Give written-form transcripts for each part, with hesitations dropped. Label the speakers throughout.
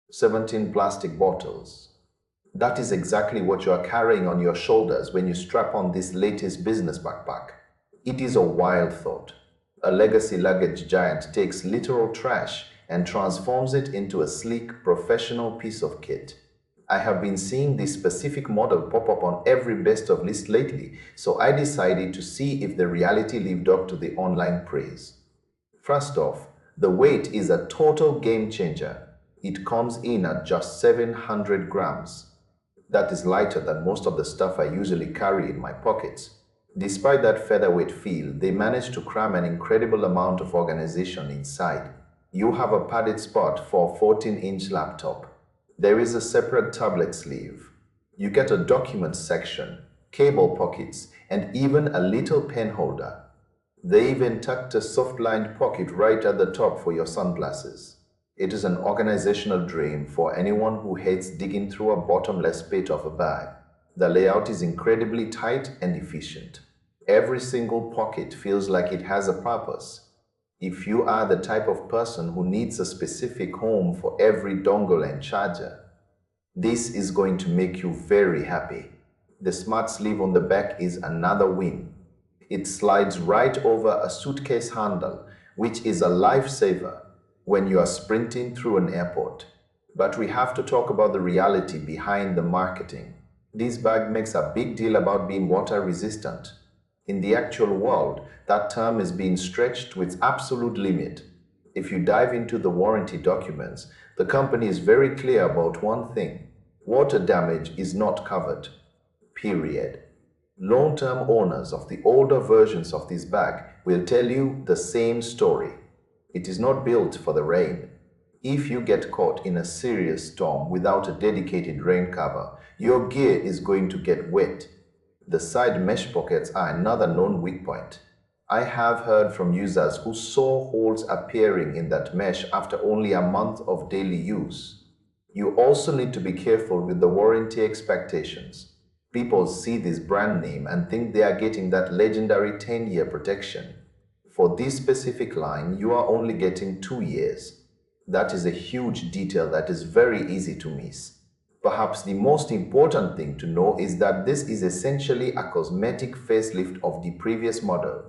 Speaker 1: 17 plastic bottles. That is exactly what you are carrying on your shoulders when you strap on this latest business backpack. It is a wild thought. A legacy luggage giant takes literal trash and transforms it into a sleek, professional piece of kit. I have been seeing this specific model pop up on every best of list lately, so I decided to see if the reality lived up to the online praise. First off, the weight is a total game changer. It comes in at just 700 grams. That is lighter than most of the stuff I usually carry in my pockets. Despite that featherweight feel, they managed to cram an incredible amount of organization inside. You have a padded spot for a 14-inch laptop. There is a separate tablet sleeve. You get a documents section, cable pockets, and even a little pen holder. They even tucked a soft-lined pocket right at the top for your sunglasses. It is an organizational dream for anyone who hates digging through a bottomless pit of a bag. The layout is incredibly tight and efficient. Every single pocket feels like it has a purpose. If you are the type of person who needs a specific home for every dongle and charger, this is going to make you very happy. The smart sleeve on the back is another win. It slides right over a suitcase handle, which is a lifesaver when you are sprinting through an airport. But we have to talk about the reality behind the marketing. This bag makes a big deal about being water resistant. In the actual world, that term is being stretched to its absolute limit. If you dive into the warranty documents, the company is very clear about one thing: water damage is not covered. Period. Long-term owners of the older versions of this bag will tell you the same story. It is not built for the rain. If you get caught in a serious storm without a dedicated rain cover, your gear is going to get wet. The side mesh pockets are another known weak point. I have heard from users who saw holes appearing in that mesh after only a month of daily use. You also need to be careful with the warranty expectations. People see this brand name and think they are getting that legendary 10-year protection. For this specific line, you are only getting 2 years. That is a huge detail that is very easy to miss. Perhaps the most important thing to know is that this is essentially a cosmetic facelift of the previous model.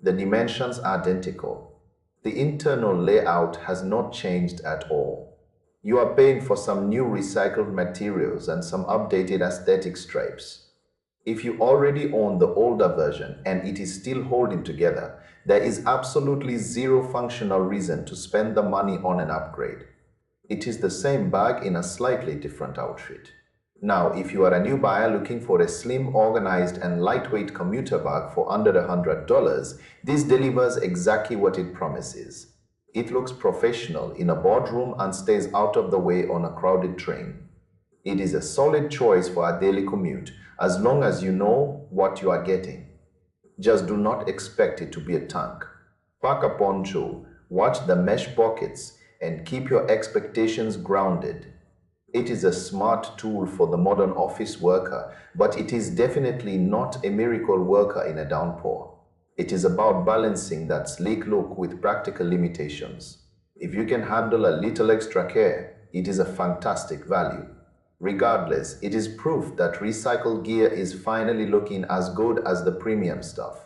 Speaker 1: The dimensions are identical. The internal layout has not changed at all. You are paying for some new recycled materials and some updated aesthetic stripes. If you already own the older version and it is still holding together, there is absolutely zero functional reason to spend the money on an upgrade. It is the same bag in a slightly different outfit. Now, if you are a new buyer looking for a slim, organized, and lightweight commuter bag for under $100, this delivers exactly what it promises. It looks professional in a boardroom and stays out of the way on a crowded train. It is a solid choice for a daily commute, as long as you know what you are getting. Just do not expect it to be a tank. Pack a poncho, watch the mesh pockets, and keep your expectations grounded. It is a smart tool for the modern office worker, but it is definitely not a miracle worker in a downpour. It is about balancing that sleek look with practical limitations. If you can handle a little extra care, it is a fantastic value. Regardless, it is proof that recycled gear is finally looking as good as the premium stuff.